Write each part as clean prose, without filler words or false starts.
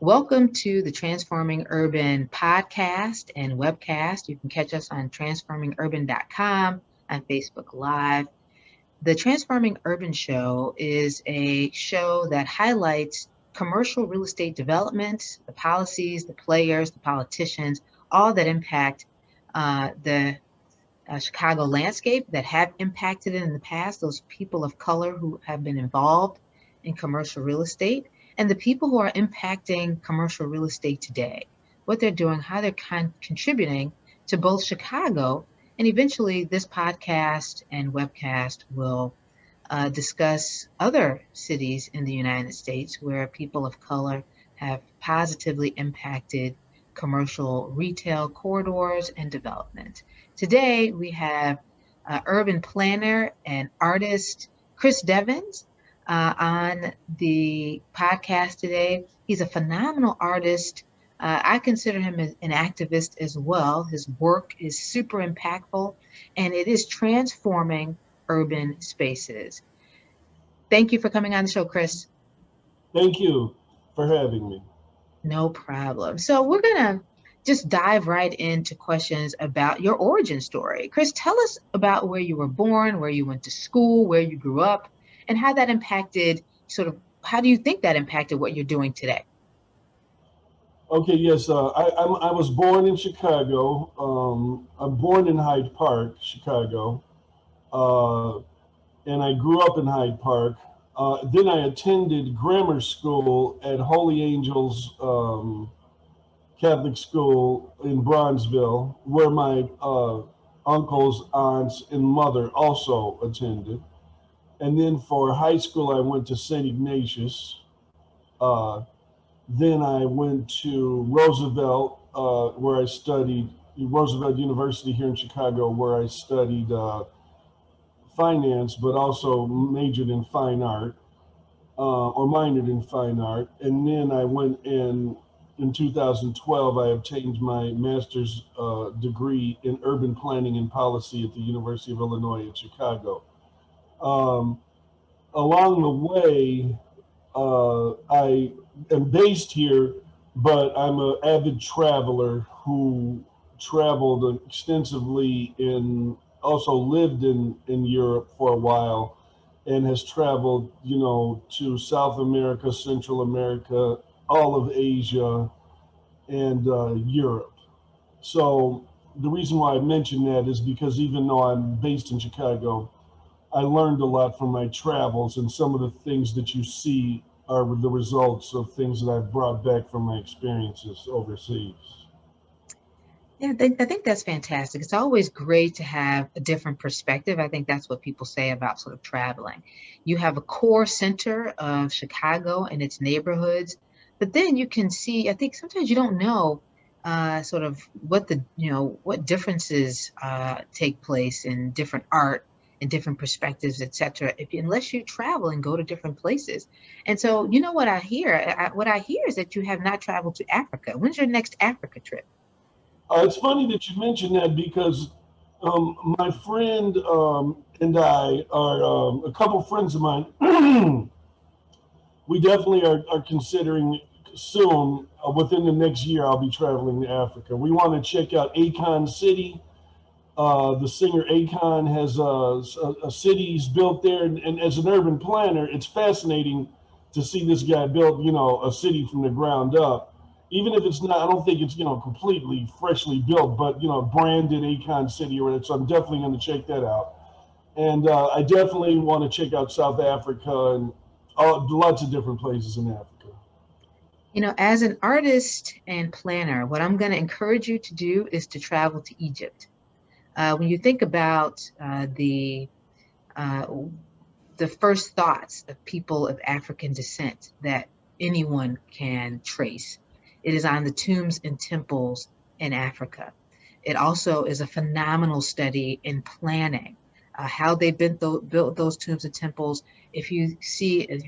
Welcome to the Transforming Urban podcast and webcast. You can catch us on transformingurban.com and Facebook Live. The Transforming Urban Show is a show that highlights commercial real estate development, the policies, the players, the politicians, all that impact the Chicago landscape, that have impacted it in the past, those people of color who have been involved in commercial real estate, and the people who are impacting commercial real estate today, what they're doing, how they're contributing to both Chicago, and eventually this podcast and webcast will discuss other cities in the United States where people of color have positively impacted commercial retail corridors and development. Today, we have urban planner and artist Chris Devins on the podcast today. He's a phenomenal artist. I consider him an activist as well. His work is super impactful, and it is transforming urban spaces. Thank you for coming on the show, Chris. Thank you for having me. No problem. So we're going to just dive right into questions about your origin story. Chris, tell us about where you were born, where you went to school, where you grew up, and how that impacted how do you think that impacted what you're doing today? Okay, yes, I was born in Chicago. I'm born in Hyde Park, Chicago, uh, and I grew up in Hyde Park. Then I attended grammar school at Holy Angels Catholic School in Bronzeville, where my uncles, aunts, and mother also attended. And then for high school, I went to St. Ignatius. Uh, then I went to Roosevelt, where I studied, Roosevelt University here in Chicago, where I studied finance, but also majored in fine art, or minored in fine art. And then I went in 2012, I obtained my master's degree in urban planning and policy at the University of Illinois in Chicago. Um, Along the way, I am based here, but I'm an avid traveler who traveled extensively also lived in Europe for a while and has traveled, to South America, Central America, all of Asia, and Europe. So the reason why I mention that is because even though I'm based in Chicago, I learned a lot from my travels, and some of the things that you see are the results of things that I've brought back from my experiences overseas. Yeah, I think that's fantastic. It's always great to have a different perspective. I think that's what people say about sort of traveling. You have a core center of Chicago and its neighborhoods, but then you can see, I think sometimes you don't know sort of what differences take place in different art and different perspectives, et cetera, unless you travel and go to different places. And so, you know what I hear? What I hear is that you have not traveled to Africa. When's your next Africa trip? It's funny that you mentioned that because my friend and I are a couple friends of mine. We definitely are considering soon, within the next year, I'll be traveling to Africa. We want to check out Akon City. The singer Akon has a city he's built there, and as an urban planner, it's fascinating to see this guy build, a city from the ground up. Even if it's not, I don't think it's completely freshly built, but branded Akon City or whatever. So I'm definitely going to check that out, and I definitely want to check out South Africa and lots of different places in Africa. As an artist and planner, what I'm going to encourage you to do is to travel to Egypt. When you think about uh, the first thoughts of people of African descent that anyone can trace, it is on the tombs and temples in Africa. It also is a phenomenal study in planning, how they built those tombs and temples. If you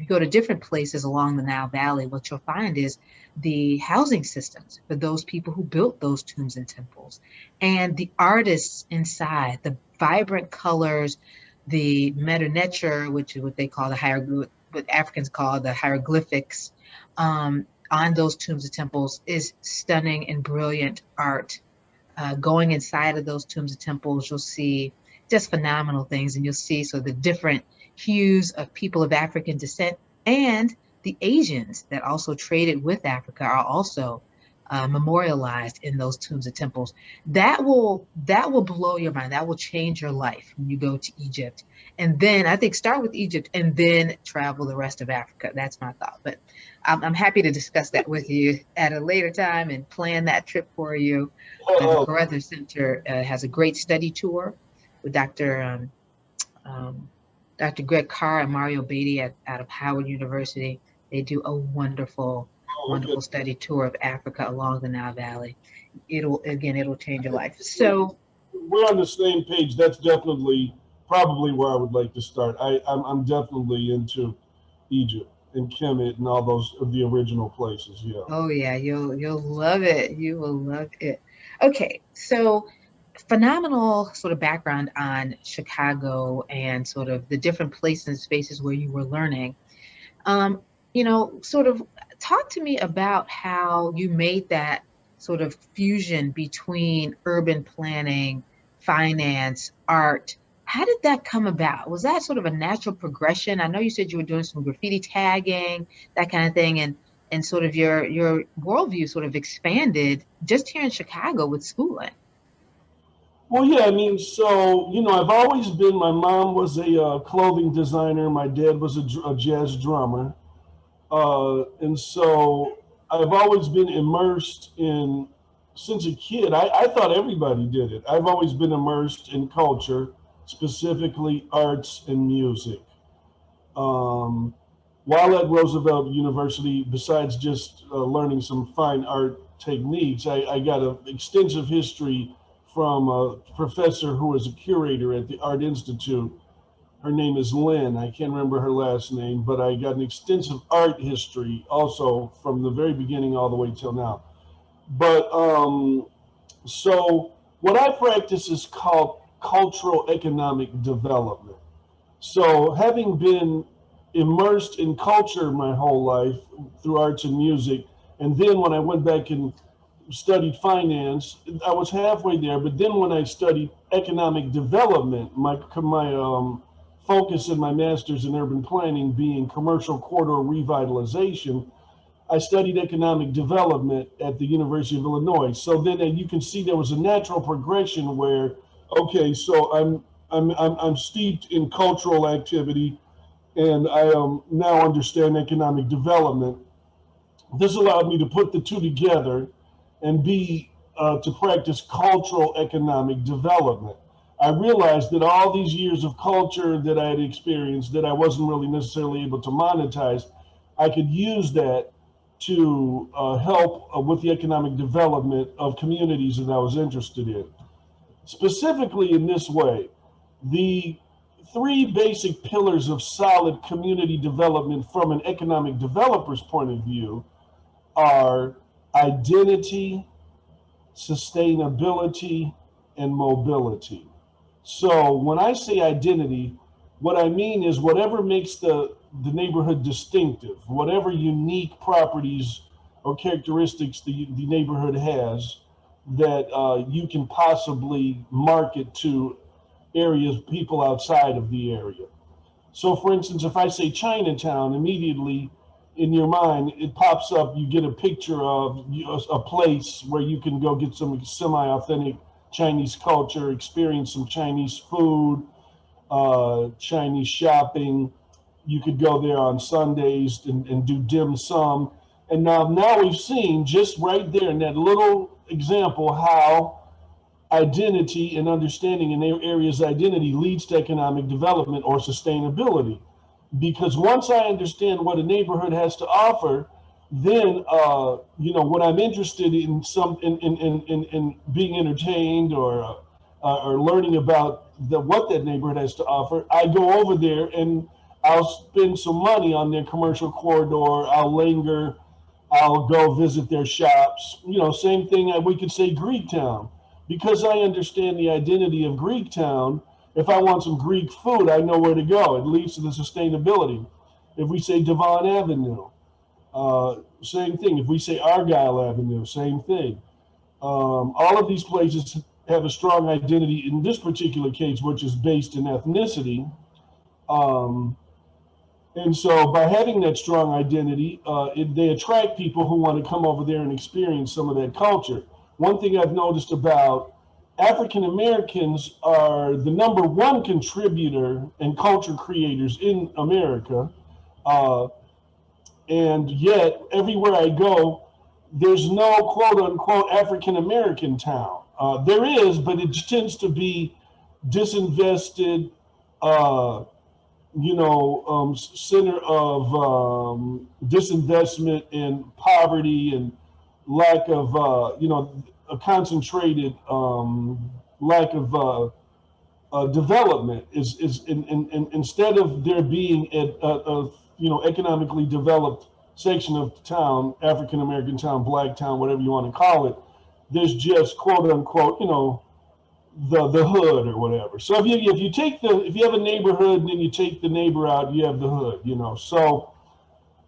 go to different places along the Nile Valley, what you'll find is the housing systems for those people who built those tombs and temples, and the artists inside, the vibrant colors, the meta nature, which is what they call what Africans call the hieroglyphics, on those tombs and temples is stunning and brilliant art. Going inside of those tombs and temples, you'll see just phenomenal things, and you'll see so the different hues of people of African descent and the Asians that also traded with Africa are also memorialized in those tombs and temples. That will blow your mind. That will change your life when you go to Egypt. And then I think start with Egypt and then travel the rest of Africa. That's my thought. But I'm happy to discuss that with you at a later time and plan that trip for you. The Oh, MacArthur Center has a great study tour with um, Dr. Greg Carr and Mario Beatty out of Howard University. They do a wonderful, okay. wonderful study tour of Africa along the Nile Valley. It'll change your life. So, We're on the same page. That's definitely probably where I would like to start. I'm definitely into Egypt and Kemet and all those of the original places. Yeah. oh yeah, you'll love it. You will love it. Okay, so phenomenal sort of background on Chicago and sort of the different places and spaces where you were learning. Um, sort of talk to me about how you made that sort of fusion between urban planning, finance, art. How did that come about? Was that sort of a natural progression? I know you said you were doing some graffiti tagging, that kind of thing, and sort of your worldview sort of expanded just here in Chicago with schooling. Well, yeah. I mean, so I've always been. My mom was a clothing designer. My dad was a jazz drummer, and so I've always been immersed in. Since a kid, I thought everybody did it. I've always been immersed in culture, specifically arts and music. Um, while at Roosevelt University, besides just learning some fine art techniques, I got an extensive history from a professor who was a curator at the Art Institute. Her name is Lynn. I can't remember her last name, but I got an extensive art history also from the very beginning all the way till now. But so what I practice is called cultural economic development. So, having been immersed in culture my whole life through arts and music, and then when I went back and studied finance, I was halfway there. But then when I studied economic development, my focus in my master's in urban planning being commercial corridor revitalization, I studied economic development at the University of Illinois. So then you can see there was a natural progression where, okay, so I'm steeped in cultural activity, and I now understand economic development. This allowed me to put the two together and be to practice cultural economic development. I realized that all these years of culture that I had experienced that I wasn't really necessarily able to monetize, I could use that to help with the economic development of communities that I was interested in. Specifically in this way, the three basic pillars of solid community development from an economic developer's point of view are identity, sustainability, and mobility. So when I say identity, what I mean is whatever makes the neighborhood distinctive, whatever unique properties or characteristics the neighborhood has that you can possibly market to areas, people outside of the area. So, for instance, if I say Chinatown, immediately in your mind it pops up. You get a picture of a place where you can go get some semi-authentic Chinese culture, experience some Chinese food, Chinese shopping. You could go there on Sundays and do dim sum. And now we've seen just right there in that little example how identity and understanding in their area's identity leads to economic development or sustainability. Because once I understand what a neighborhood has to offer, then when I'm interested in in being entertained or learning about what that neighborhood has to offer, I go over there and I'll spend some money on their commercial corridor. I'll linger. I'll go visit their shops. Same thing. We could say Greek Town, because I understand the identity of Greek Town. If I want some Greek food, I know where to go. It leads to the sustainability. If we say Devon Avenue, Same thing. If we say Argyle Avenue, same thing. All of these places have a strong identity in this particular case, which is based in ethnicity. Um, and so by having that strong identity, they attract people who want to come over there and experience some of that culture. One thing I've noticed about African Americans are the number one contributor and culture creators in America. Uh, and yet, everywhere I go, there's no quote unquote African American town. There is, but it tends to be disinvested, uh, center of disinvestment and poverty and lack of, a concentrated lack of development is instead of there being a economically developed section of town, African American town, black town, whatever you want to call it, there's just quote unquote, the hood or whatever. So if you have a neighborhood and then you take the neighbor out, you have the hood, So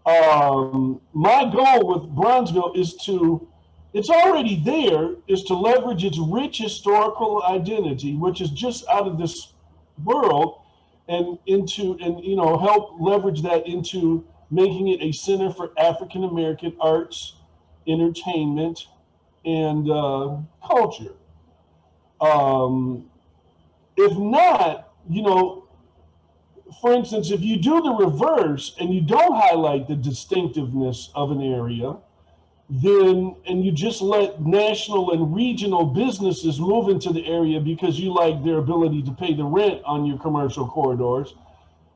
my goal with Bronzeville it's already there, is to leverage its rich historical identity, which is just out of this world, and help leverage that into making it a center for African American arts, entertainment, and culture. Um, if not, for instance, if you do the reverse and you don't highlight the distinctiveness of an area, and you just let national and regional businesses move into the area because you like their ability to pay the rent on your commercial corridors,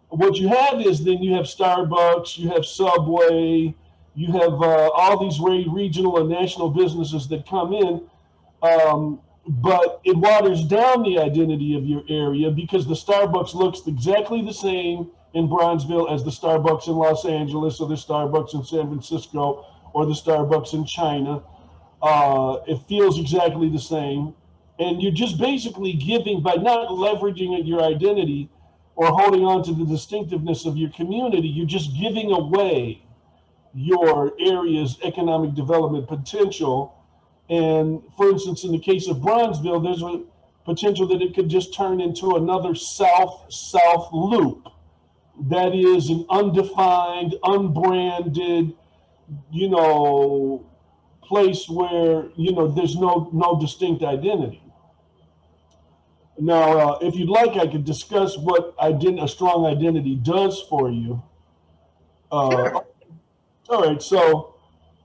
what you have is then you have Starbucks, you have Subway, you have all these regional and national businesses that come in. But it waters down the identity of your area because the Starbucks looks exactly the same in Bronzeville as the Starbucks in Los Angeles or the Starbucks in San Francisco or the Starbucks in China. It feels exactly the same. And you're just basically giving, by not leveraging your identity or holding on to the distinctiveness of your community, you're just giving away your area's economic development potential. And for instance, in the case of Bronzeville, there's a potential that it could just turn into another south-south loop. That is an undefined, unbranded, place where, there's no distinct identity. Now, if you'd like, I could discuss what a strong identity does for you. Sure. All right, so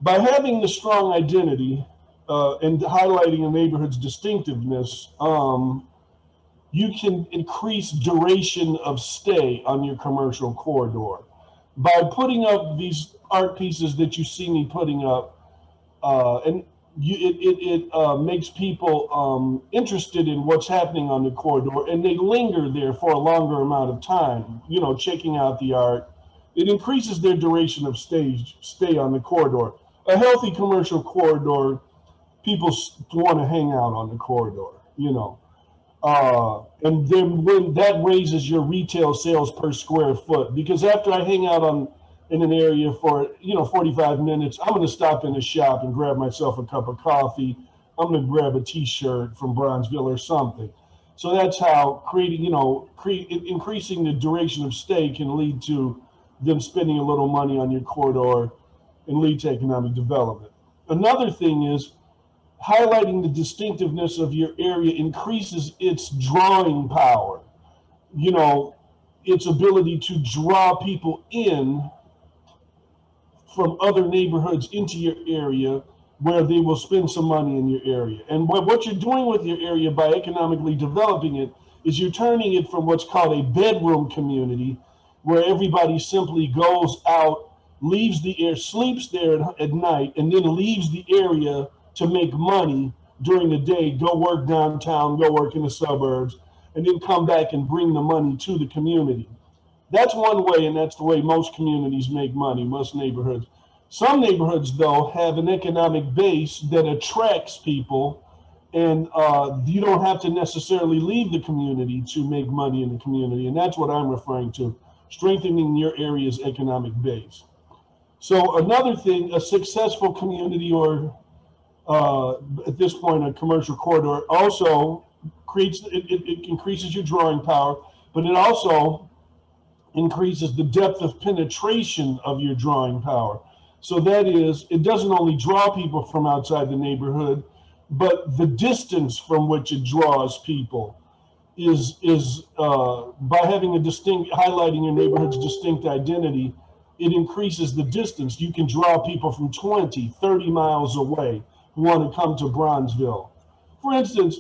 by having the strong identity, and highlighting a neighborhood's distinctiveness, you can increase duration of stay on your commercial corridor. By putting up these art pieces that you see me putting up, it makes people interested in what's happening on the corridor, and they linger there for a longer amount of time, checking out the art. It increases their duration of stay on the corridor. A healthy commercial corridor, people want to hang out on the corridor, and then when that raises your retail sales per square foot, because after I hang out in an area for 45 minutes, I'm going to stop in a shop and grab myself a cup of coffee. I'm going to grab a T-shirt from Bronzeville or something. So that's how increasing the duration of stay can lead to them spending a little money on your corridor and lead to economic development. Another thing is highlighting the distinctiveness of your area increases its drawing power, its ability to draw people in from other neighborhoods into your area where they will spend some money in your area. And what you're doing with your area by economically developing it is you're turning it from what's called a bedroom community, where everybody simply goes out, leaves the air, sleeps there at night, and then leaves the area to make money during the day, go work downtown, go work in the suburbs, and then come back and bring the money to the community. That's one way, and that's the way most communities make money, most neighborhoods. Some neighborhoods, though, have an economic base that attracts people, and you don't have to necessarily leave the community to make money in the community, and that's what I'm referring to, strengthening your area's economic base. So another thing, a successful community or at this point a commercial corridor also it increases your drawing power, but it also increases the depth of penetration of your drawing power. So that is, it doesn't only draw people from outside the neighborhood, but the distance from which it draws people is by having a distinct, highlighting your neighborhood's distinct identity, it increases the distance. You can draw people from 20, 30 miles away who want to come to Bronzeville. For instance,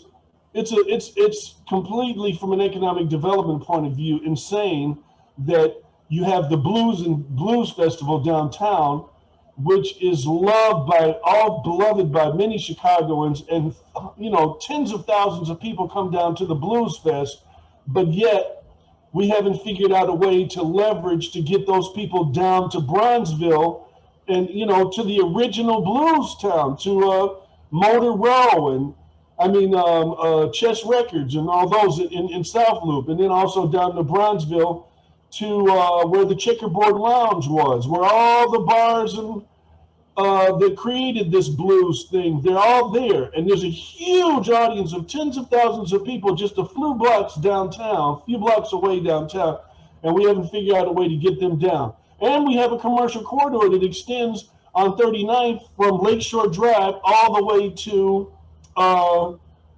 it's completely from an economic development point of view insane that you have the Blues Festival downtown, which is beloved by many Chicagoans, and tens of thousands of people come down to the Blues Fest, but yet we haven't figured out a way to leverage to get those people down to Bronzeville and to the original blues town, to Motor Row, and Chess Records and all those in South Loop, and then also down to Bronzeville to where the Checkerboard Lounge was, where all the bars and that created this blues thing, they're all there. And there's a huge audience of tens of thousands of people just a few blocks downtown, a few blocks away downtown, and we haven't figured out a way to get them down. And we have a commercial corridor that extends on 39th from Lakeshore Drive all the way to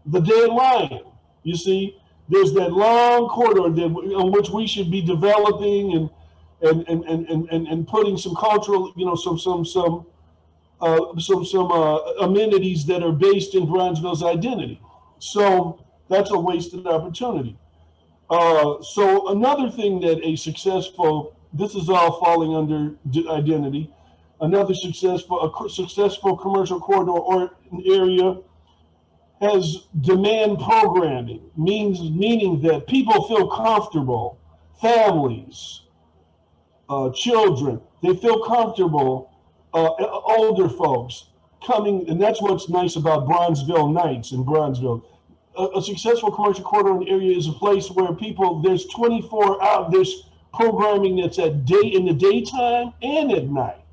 the Dead Lion. You see, there's that long corridor on which we should be developing and putting some cultural, some amenities that are based in Bronzeville's identity. So that's a wasted opportunity. So another thing that this is all falling under identity. Another successful commercial corridor or an area has demand programming, meaning that people feel comfortable, families, children, they feel comfortable, older folks coming, and that's what's nice about Bronzeville nights in Bronzeville. A successful commercial corridor area is a place where there's 24 hours, there's programming that's in the daytime and at night.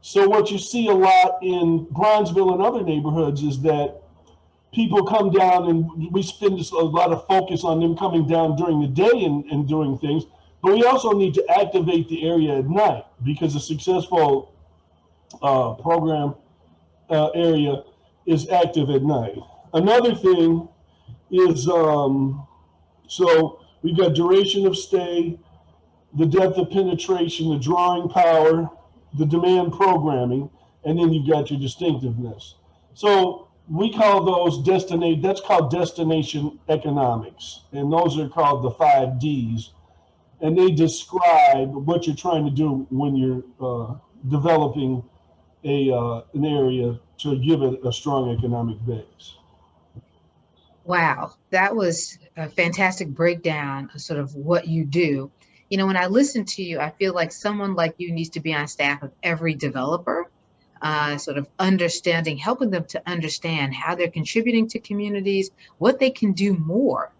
So what you see a lot in Bronzeville and other neighborhoods is that people come down, and we spend a lot of focus on them coming down during the day and doing things, but we also need to activate the area at night, because a successful program area is active at night. Another thing is, so we've got duration of stay, the depth of penetration, the drawing power, the demand programming, and then you've got your distinctiveness. So we call those that's called destination economics. And those are called the 5 Ds. And they describe what you're trying to do when you're developing an area to give it a strong economic base. Wow, that was a fantastic breakdown of sort of what you do. When I listen to you, I feel like someone like you needs to be on staff of every developer, sort of helping them to understand how they're contributing to communities, what they can do more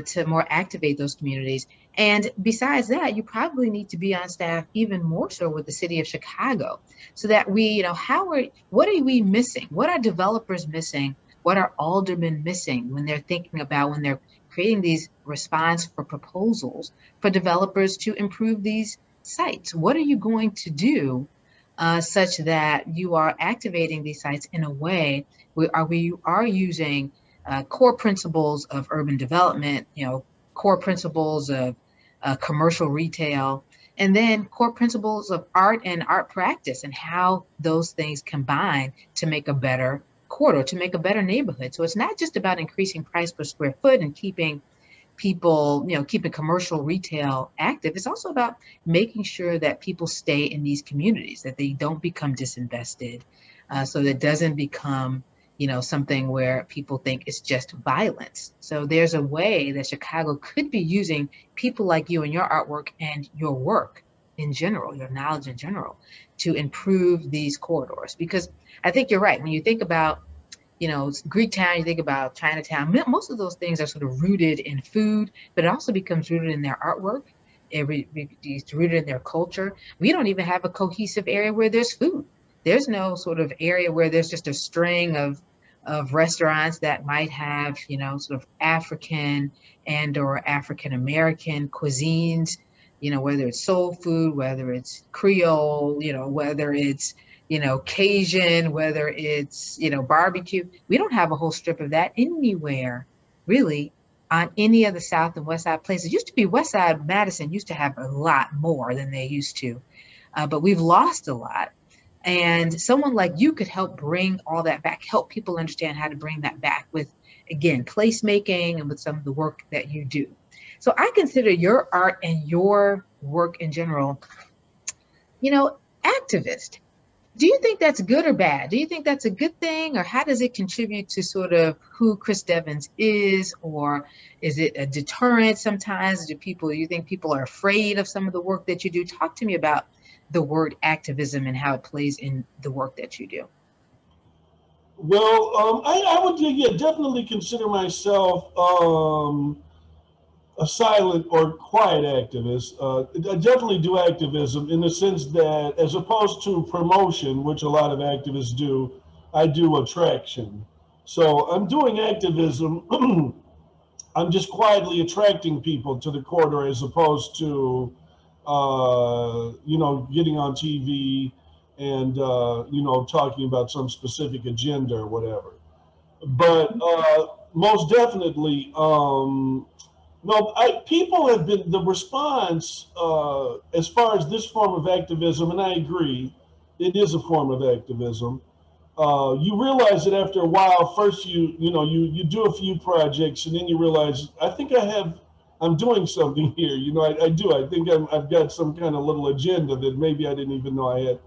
to more activate those communities. And besides that, you probably need to be on staff even more so with the city of Chicago, so that what are we missing? What are developers missing? What are aldermen missing when they're creating these response for proposals for developers to improve these sites? What are you going to do such that you are activating these sites in a way where we are using core principles of urban development, core principles of commercial retail, and then core principles of art and art practice, and how those things combine to make a better corridor, to make a better neighborhood. So it's not just about increasing price per square foot and keeping people, keeping commercial retail active. It's also about making sure that people stay in these communities, that they don't become disinvested, so that it doesn't become something where people think it's just violence. So there's a way that Chicago could be using people like you and your artwork and your work in general, your knowledge in general, to improve these corridors. Because I think you're right. When you think about, Greek town, you think about Chinatown, most of those things are sort of rooted in food, but it also becomes rooted in their artwork It's rooted in their culture. We don't even have a cohesive area where there's food. There's no sort of area where there's just a string of restaurants that might have, sort of African and or African American cuisines, whether it's soul food, whether it's Creole, whether it's, Cajun, whether it's, barbecue. We don't have a whole strip of that anywhere, really, on any of the South and West Side places. It used to be West Side Madison used to have a lot more than they used to, but we've lost a lot. And someone like you could help bring all that back, help people understand how to bring that back with, again, placemaking and with some of the work that you do. So I consider your art and your work in general, activist. Do you think that's good or bad? Do you think that's a good thing, or how does it contribute to sort of who Chris Devins is, or is it a deterrent sometimes? You think people are afraid of some of the work that you do? Talk to me about the word activism and how it plays in the work that you do. Well, I would, yeah, definitely consider myself a silent or quiet activist. I definitely do activism in the sense that, as opposed to promotion, which a lot of activists do, I do attraction. So I'm doing activism. I'm just quietly attracting people to the corridor as opposed to, getting on TV and, talking about some specific agenda or whatever. But most definitely, no, people have been the response as far as this form of activism, and I agree, it is a form of activism. You realize that after a while, first you do a few projects, and then you realize I think I'm doing something here. I do. I think I've got some kind of little agenda that maybe I didn't even know I had.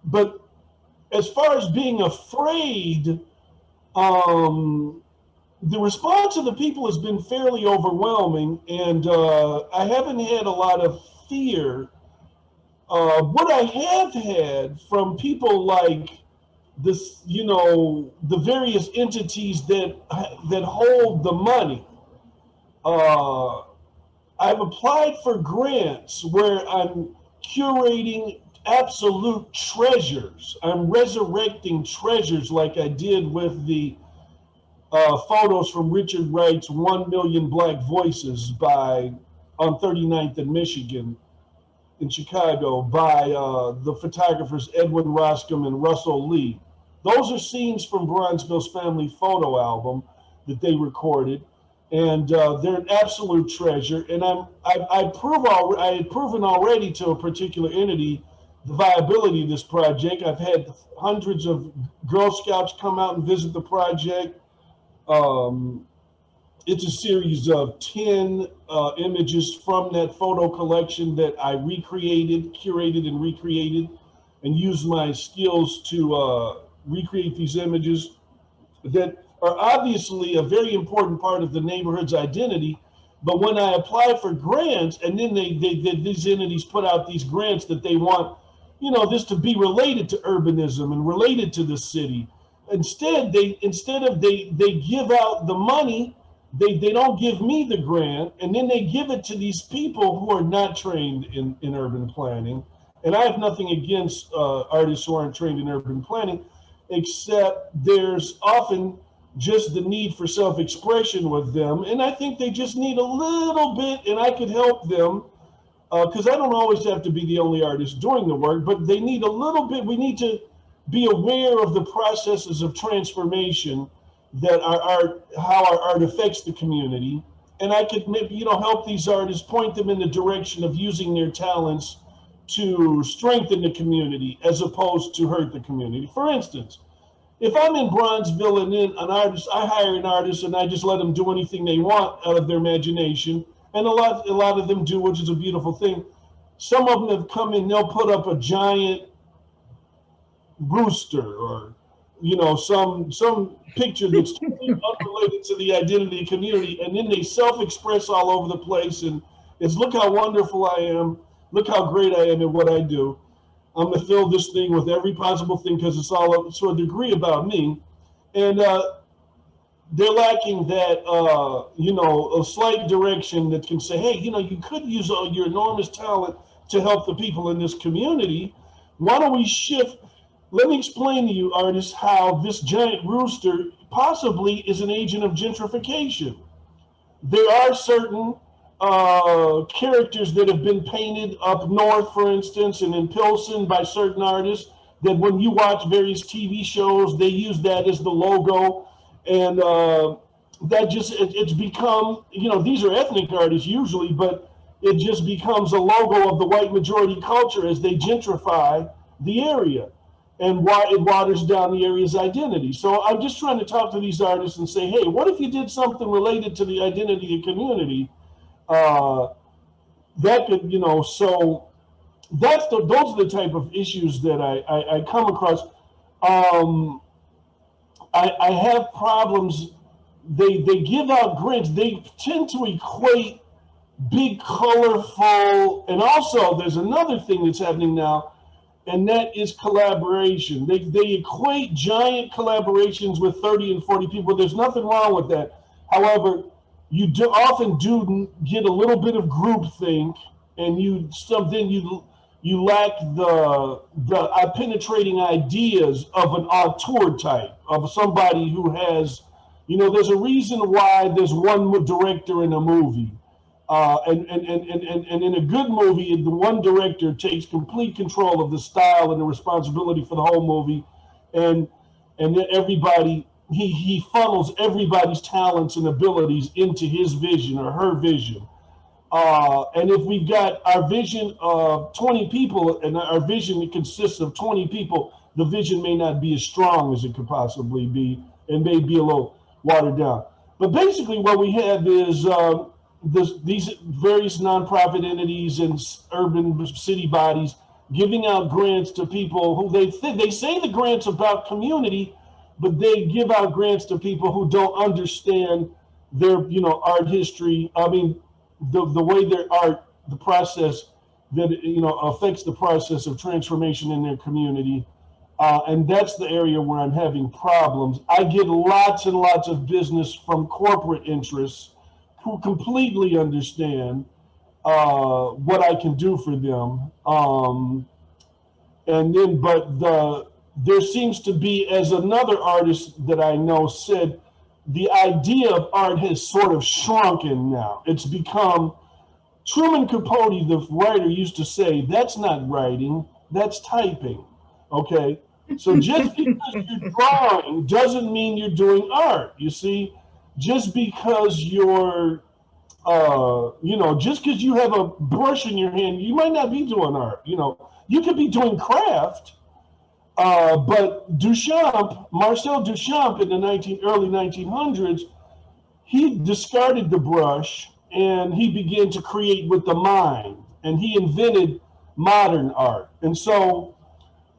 But as far as being afraid, um, the response of the people has been fairly overwhelming, and I haven't had a lot of fear. What I have had from people like this, the various entities that hold the money. Uh, I've applied for grants where I'm curating absolute treasures. I'm resurrecting treasures like I did with the photos from Richard Wright's 1 Million Black Voices on 39th and Michigan in Chicago by the photographers Edwin Roscom and Russell Lee. Those are scenes from Bronzeville's family photo album that they recorded, and they're an absolute treasure. And I had proven already to a particular entity the viability of this project. I've had hundreds of Girl Scouts come out and visit the project. Um, it's a series of 10 images from that photo collection that I curated and recreated, and used my skills to recreate these images that are obviously a very important part of the neighborhood's identity. But when I apply for grants, and then these entities put out these grants that they want, this to be related to urbanism and related to the city. Instead, they give out the money. They don't give me the grant, and then they give it to these people who are not trained in urban planning. And I have nothing against artists who aren't trained in urban planning, except there's often just the need for self-expression with them. And I think they just need a little bit, and I could help them, because I don't always have to be the only artist doing the work, but they need a little bit. We need to be aware of the processes of transformation that how our art affects the community. And I could maybe, help these artists, point them in the direction of using their talents to strengthen the community as opposed to hurt the community. For instance, if I'm in Bronzeville and then I hire an artist and I just let them do anything they want out of their imagination, and a lot of them do, which is a beautiful thing. Some of them have come in, they'll put up a giant rooster or some picture that's totally unrelated to the identity of the community, and then they self-express all over the place, and it's look how wonderful I am, look how great I am at what I do. I'm gonna fill this thing with every possible thing because it's all to a degree about me. And they're lacking that, a slight direction that can say, hey, you could use all your enormous talent to help the people in this community. Why don't we shift? Let me explain to you, artists, how this giant rooster possibly is an agent of gentrification. There are certain characters that have been painted up north, for instance, and in Pilsen by certain artists, that when you watch various TV shows, they use that as the logo. And that just, it's become, these are ethnic artists usually, but it just becomes a logo of the white majority culture as they gentrify the area, and why it waters down the area's identity. So I'm just trying to talk to these artists and say, hey, what if you did something related to the identity of community? Uh, that could, so those are the type of issues that I come across. Um, I have problems. They give out grants. They tend to equate big, colorful, and also there's another thing that's happening now, and that is collaboration. They equate giant collaborations with 30 and 40 people. There's nothing wrong with that. However, you often do get a little bit of groupthink, and you lack the penetrating ideas of an auteur type, of somebody who has, there's a reason why there's one director in a movie. And in a good movie, the one director takes complete control of the style and the responsibility for the whole movie, and then everybody, he funnels everybody's talents and abilities into his vision or her vision. And if we've got our vision of 20 people, and our vision consists of 20 people, the vision may not be as strong as it could possibly be, and may be a little watered down. But basically, what we have is these various nonprofit entities and urban city bodies giving out grants to people who they say the grants about community, but they give out grants to people who don't understand their art history. I mean, the way their art, the process that affects the process of transformation in their community. And that's the area where I'm having problems. I get lots and lots of business from corporate interests who completely understand what I can do for them. And then, there seems to be, as another artist that I know said, the idea of art has sort of shrunken now. It's become, Truman Capote, the writer, used to say, that's not writing, that's typing. Okay? So just because you're drawing doesn't mean you're doing art. You see, just because just because you have a brush in your hand, you might not be doing art. You could be doing craft. But Marcel Duchamp, in the early 1900s, he discarded the brush and he began to create with the mind, and he invented modern art. And so,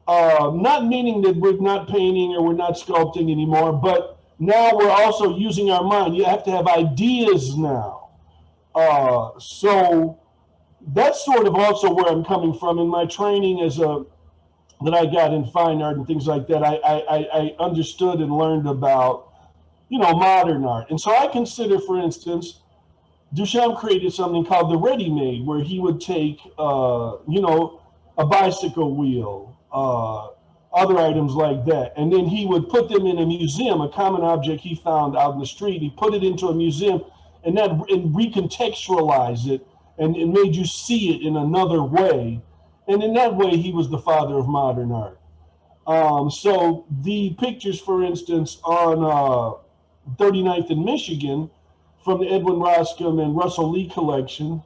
not meaning that we're not painting or we're not sculpting anymore, but now we're also using our mind. You have to have ideas now. So that's sort of also where I'm coming from in my training that I got in fine art and things like that. I understood and learned about, modern art. And so I consider, for instance, Duchamp created something called the ready-made, where he would take, a bicycle wheel, other items like that, and then he would put them in a museum, a common object he found out in the street. He put it into a museum, and recontextualize it, and it made you see it in another way. And in that way, he was the father of modern art. So the pictures, for instance, on 39th in Michigan, from the Edwin Roscom and Russell Lee collection,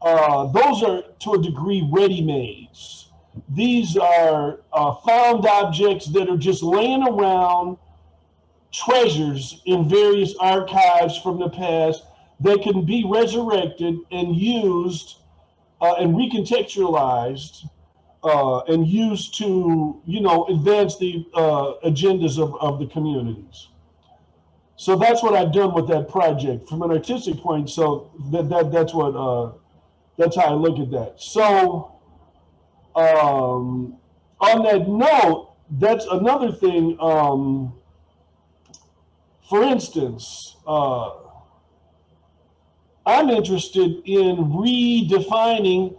those are, to a degree, ready-mades. These are found objects that are just laying around, treasures in various archives from the past that can be resurrected and used and recontextualized and used to, advance the agendas of the communities. So that's what I've done with that project from an artistic point. So that's how I look at that. So on that note, that's another thing. For instance, I'm interested in redefining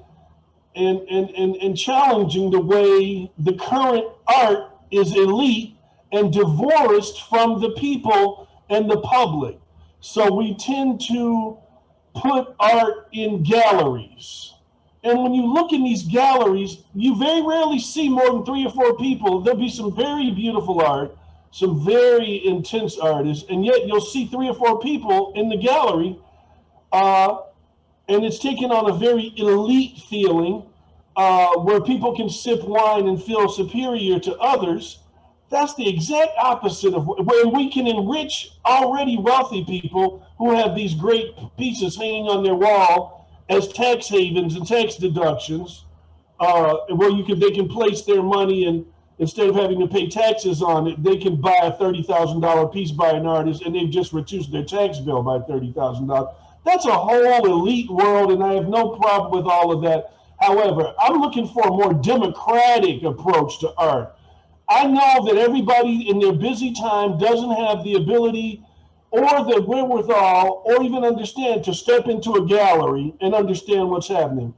and challenging the way the current art is elite and divorced from the people and the public. So we tend to put art in galleries. And when you look in these galleries, you very rarely see more than 3 or 4 people. There'll be some very beautiful art, some very intense artists, and yet you'll see 3 or 4 people in the gallery, uh, and it's taken on a very elite feeling where people can sip wine and feel superior to others. That's the exact opposite of where we can enrich already wealthy people who have these great pieces hanging on their wall as tax havens and tax deductions, where they can place their money, and instead of having to pay taxes on it, they can buy a $30,000 piece by an artist, and they've just reduced their tax bill by $30,000. That's a whole elite world, and I have no problem with all of that. However, I'm looking for a more democratic approach to art. I know that everybody in their busy time doesn't have the ability or the wherewithal or even understand to step into a gallery and understand what's happening.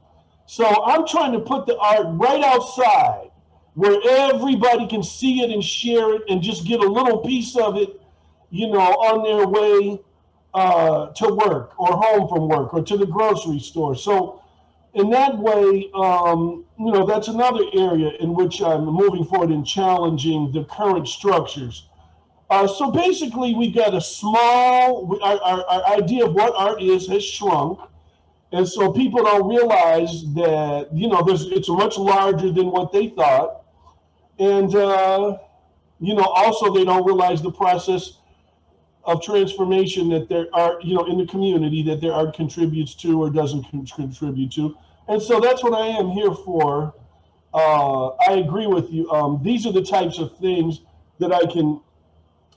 So I'm trying to put the art right outside where everybody can see it and share it and just get a little piece of it, on their way to work or home from work or to the grocery store. So in that way, that's another area in which I'm moving forward in challenging the current structures. So basically, we got our idea of what art is has shrunk. And so people don't realize that, it's much larger than what they thought. And, also they don't realize the process of transformation that their art, in the community that their art contributes to or doesn't contribute to. And so that's what I am here for. I agree with you. These are the types of things that I can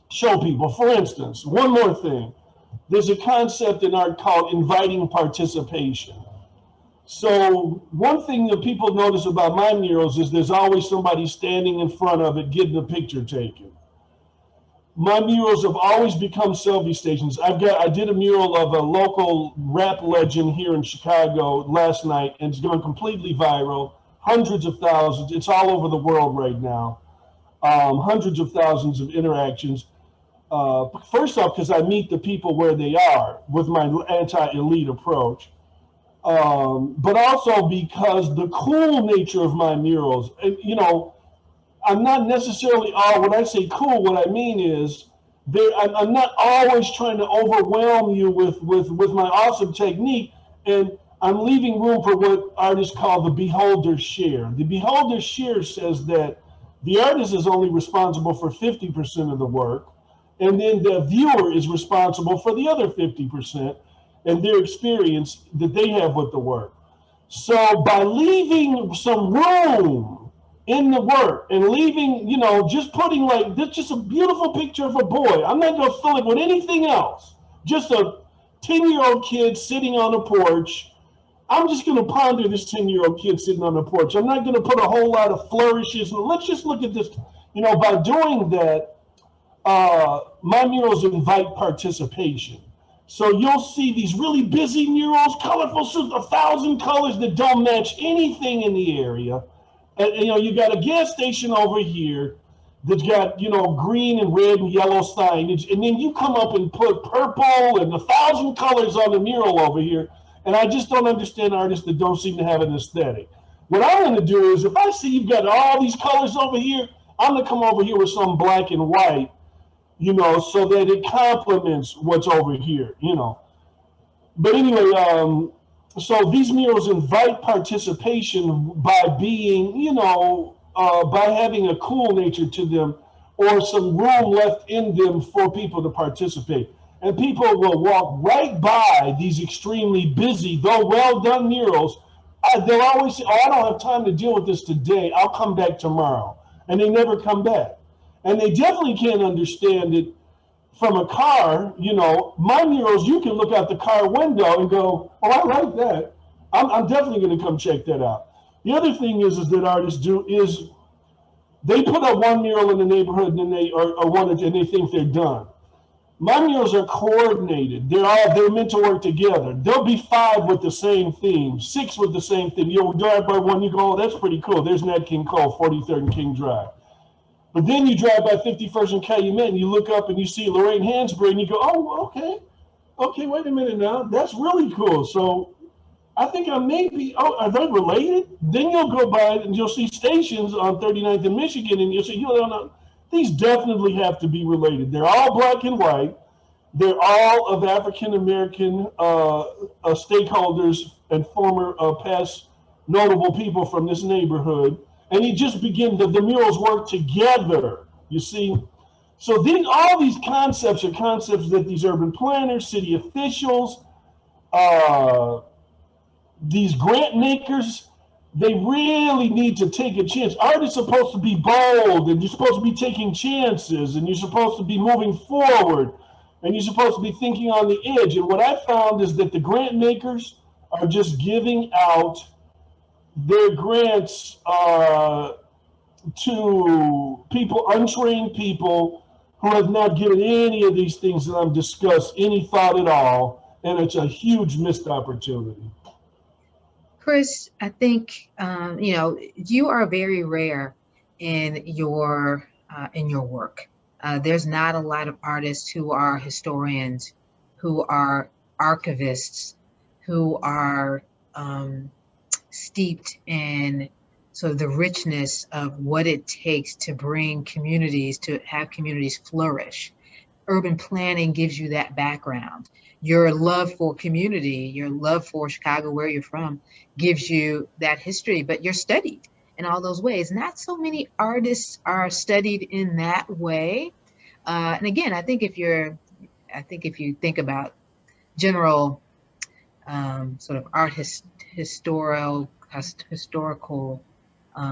show people. For instance, one more thing. There's a concept in art called inviting participation. So one thing that people notice about my murals is there's always somebody standing in front of it getting a picture taken. My murals have always become selfie stations. I did a mural of a local rap legend here in Chicago last night, and it's gone completely viral. Hundreds of thousands. It's all over the world right now. Hundreds of thousands of interactions. First off, because I meet the people where they are with my anti-elite approach. But also because the cool nature of my murals, and I'm not necessarily when I say cool, what I mean is I'm not always trying to overwhelm you with my awesome technique, and I'm leaving room for what artists call the beholder's share. The beholder's share says that the artist is only responsible for 50% of the work, and then the viewer is responsible for the other 50% and their experience that they have with the work. So by leaving some room in the work and leaving, just putting just a beautiful picture of a boy. I'm not going to fill it with anything else. Just a 10-year-old kid sitting on a porch. I'm just going to ponder this 10-year-old kid sitting on the porch. I'm not going to put a whole lot of flourishes. Let's just look at this. By doing that, my murals invite participation. So you'll see these really busy murals, colorful suits, 1,000 colors that don't match anything in the area. And you got a gas station over here that's got green and red and yellow signage, and then you come up and put purple and 1,000 colors on the mural over here. And I just don't understand artists that don't seem to have an aesthetic. What I'm going to do is, if I see you've got all these colors over here, I'm going to come over here with some black and white, so that it complements what's over here, But anyway, so these murals invite participation by being, by having a cool nature to them or some room left in them for people to participate. And people will walk right by these extremely busy, though well-done murals. They'll always say, I don't have time to deal with this today. I'll come back tomorrow. And they never come back. And they definitely can't understand it from a car. My murals, you can look out the car window and go, oh, I like that. I'm definitely going to come check that out. The other thing is that artists do is they put up one mural in the neighborhood and they think they're done. My murals are coordinated. They're meant to work together. There'll be 5 with the same theme, 6 with the same theme. You'll drive by one, you go, oh, that's pretty cool. There's Nat King Cole, 43rd and King Drive. But then you drive by 51st and Calumet and you look up and you see Lorraine Hansberry and you go, oh, okay, wait a minute now. That's really cool. So I think I may be, oh, are they related? Then you'll go by and you'll see stations on 39th in Michigan and you'll say, you know, these definitely have to be related. They're all black and white. They're all of African American stakeholders and former past notable people from this neighborhood. And you just begin, the murals work together, you see. So all these concepts are concepts that these urban planners, city officials, uh, these grant makers, they really need to take a chance. Art is supposed to be bold, and you're supposed to be taking chances, and you're supposed to be moving forward, and you're supposed to be thinking on the edge. And what I found is that the grant makers are just giving out their grants to people, untrained people who have not given any of these things that I've discussed any thought at all, and it's a huge missed opportunity. Chris, I think you are very rare in your work. There's not a lot of artists who are historians, who are archivists, who are steeped in sort of the richness of what it takes to bring communities, to have communities flourish. Urban planning gives you that background. Your love for community, your love for Chicago, where you're from, gives you that history, but you're studied in all those ways. Not so many artists are studied in that way. And again, I think if you think about general sort of historical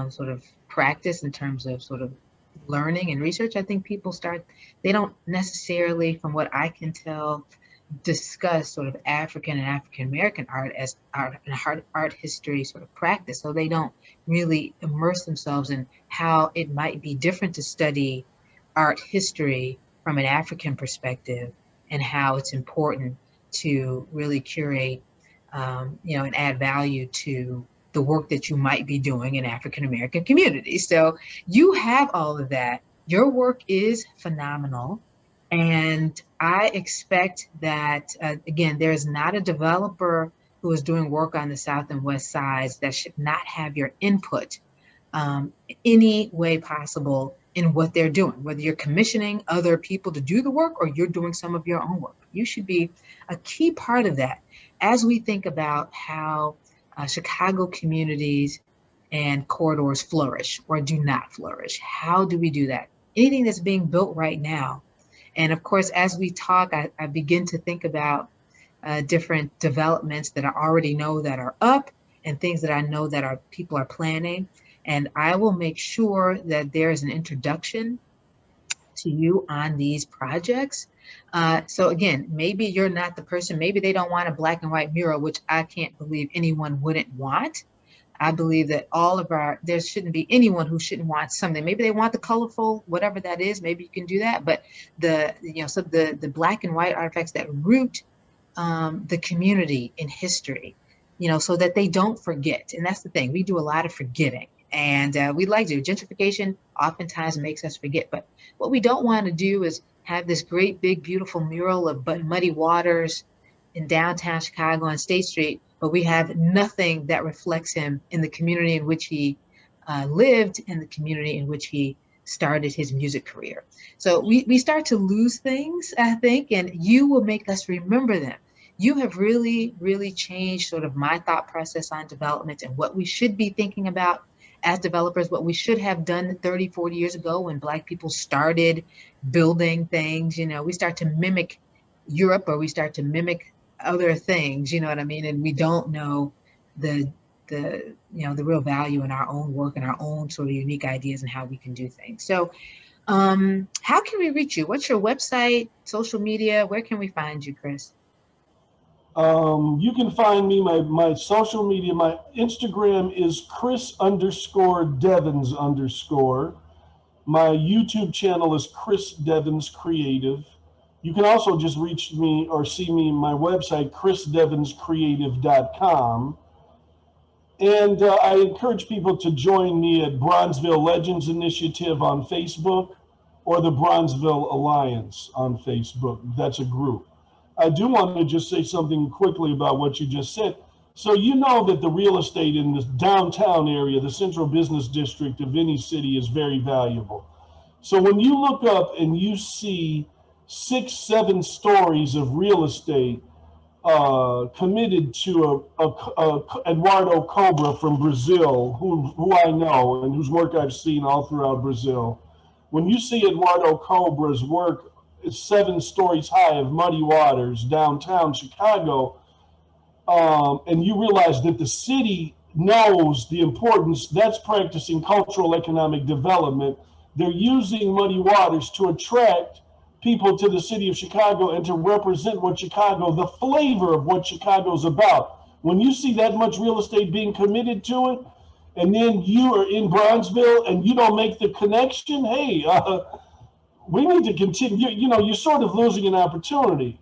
sort of practice in terms of sort of learning and research, I think they don't necessarily, from what I can tell, discuss sort of African and African American art as art history sort of practice. So they don't really immerse themselves in how it might be different to study art history from an African perspective, and how it's important to really curate, and add value to the work that you might be doing in African American communities. So you have all of that. Your work is phenomenal. And I expect that, again, there's not a developer who is doing work on the South and West sides that should not have your input any way possible in what they're doing, whether you're commissioning other people to do the work or you're doing some of your own work. You should be a key part of that as we think about how Chicago communities and corridors flourish or do not flourish. How do we do that? Anything that's being built right now. And of course, as we talk, I begin to think about different developments that I already know that are up and things that I know that people are planning. And I will make sure that there is an introduction to you on these projects. So again, maybe you're not the person, maybe they don't want a black and white mural, which I can't believe anyone wouldn't want. I believe that there shouldn't be anyone who shouldn't want something. Maybe they want the colorful, whatever that is, maybe you can do that. But the black and white artifacts that root the community in history, so that they don't forget. And that's the thing, we do a lot of forgetting. And we like to. Gentrification oftentimes makes us forget. But what we don't want to do is have this great, big, beautiful mural of muddy waters in downtown Chicago on State Street, but we have nothing that reflects him in the community in which he lived and the community in which he started his music career. So we start to lose things, I think, and you will make us remember them. You have really, really changed sort of my thought process on development and what we should be thinking about as developers, what we should have done 30, 40 years ago when Black people started building things. We start to mimic Europe, or we start to mimic other things, you know what I mean? And we don't know the real value in our own work and our own sort of unique ideas and how we can do things. So how can we reach you? What's your website, social media? Where can we find you, Chris? You can find me, my social media, my Instagram is Chris_Devins_. My YouTube channel is Chris Devins Creative. You can also just reach me or see me on my website, chrisdevinscreative.com. And I encourage people to join me at Bronzeville Legends Initiative on Facebook or the Bronzeville Alliance on Facebook. That's a group. I do want to just say something quickly about what you just said. So you know that the real estate in the downtown area, the central business district of any city, is very valuable. So when you look up and you see 6, 7 stories of real estate committed to Eduardo Cobra from Brazil, who I know and whose work I've seen all throughout Brazil. When you see Eduardo Cobra's work, it's 7 stories high of muddy waters downtown Chicago, and you realize that the city knows the importance, that's practicing cultural economic development. They're using muddy waters to attract people to the city of Chicago and to represent what Chicago, the flavor of what Chicago's about. When you see that much real estate being committed to it, and then you are in Bronzeville and you don't make the connection, hey, we need to continue. You're sort of losing an opportunity.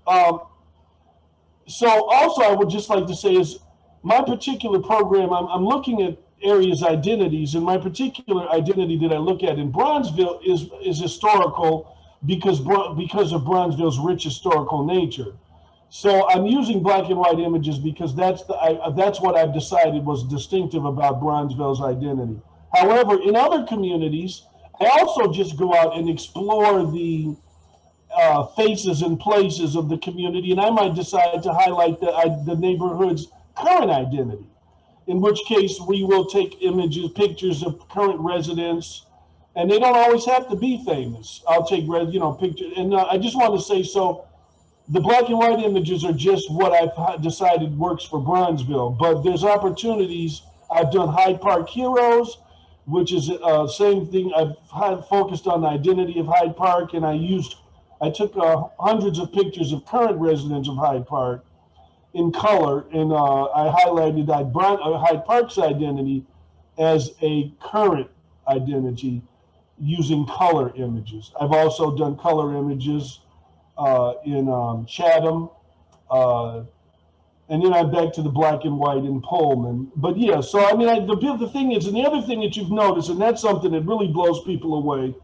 So also I would just like to say is my particular program, I'm looking at areas' identities, and my particular identity that I look at in Bronzeville is historical because of Bronzeville's rich historical nature. So I'm using black and white images because that's what I've decided was distinctive about Bronzeville's identity. However, in other communities, I also just go out and explore the faces and places of the community, and I might decide to highlight the neighborhood's current identity. In which case, we will take images, pictures of current residents, and they don't always have to be famous. I'll take pictures, and I just want to say so. The black and white images are just what I've decided works for Bronzeville, but there's opportunities. I've done Hyde Park Heroes, which is same thing. I've focused on the identity of Hyde Park, and I took hundreds of pictures of current residents of Hyde Park in color, and I highlighted Hyde Park's identity as a current identity using color images. I've also done color images in Chatham, and then I'm back to the black and white in Pullman. But yeah, so I mean, the thing is, and the other thing that you've noticed, and that's something that really blows people away,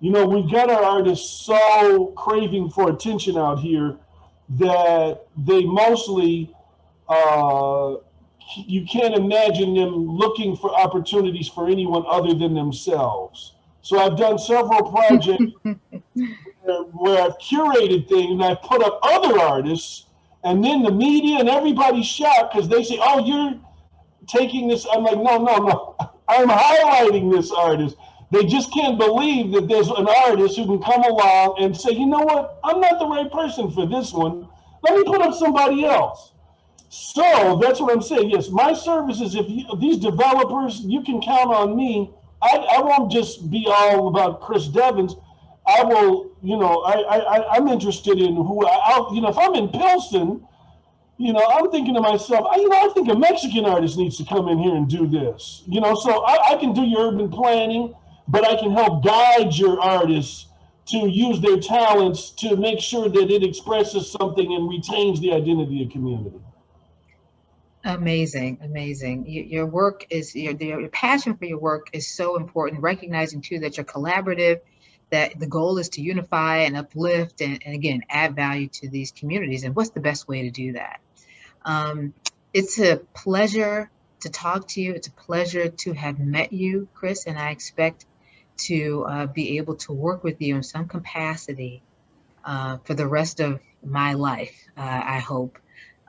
we've got our artists so craving for attention out here that they mostly, you can't imagine them looking for opportunities for anyone other than themselves. So I've done several projects where I've curated things and I've put up other artists, and then the media and everybody's shocked because they say, oh, you're taking this. I'm like, no. I'm highlighting this artist. They just can't believe that there's an artist who can come along and say, you know what, I'm not the right person for this one. Let me put up somebody else. So that's what I'm saying. Yes, my services, these developers, you can count on me. I won't just be all about Chris Devins. I will, I'm interested in if I'm in Pilsen, I'm thinking to myself, I think a Mexican artist needs to come in here and do this. So I can do your urban planning, but I can help guide your artists to use their talents to make sure that it expresses something and retains the identity of community. Amazing. Your work is your passion for your work is so important. Recognizing too that you're collaborative, that the goal is to unify and uplift and again add value to these communities. And what's the best way to do that? It's a pleasure to talk to you. It's a pleasure to have met you, Chris, and I expect to be able to work with you in some capacity for the rest of my life, I hope.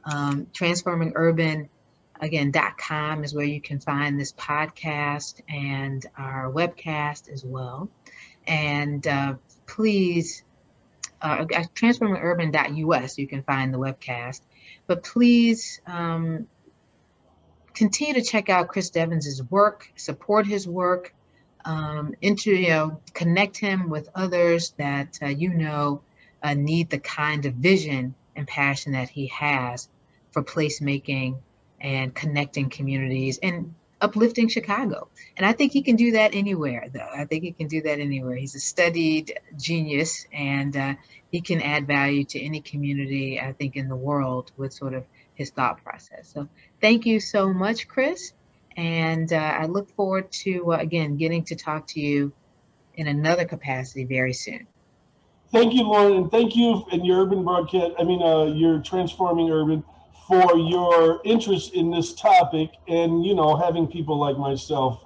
transformingurban.com is where you can find this podcast and our webcast as well. And please, transformingurban.us, you can find the webcast. But please continue to check out Chris Devins's work, support his work, connect him with others that need the kind of vision and passion that he has for placemaking and connecting communities and uplifting Chicago. And I think he can do that anywhere, though. I think he can do that anywhere. He's a studied genius, and he can add value to any community, I think, in the world with sort of his thought process. So thank you so much, Chris. And I look forward to, again, getting to talk to you in another capacity very soon. Thank you, Lauren, and thank you and your urban broadcast. I mean, your transforming urban for your interest in this topic, and having people like myself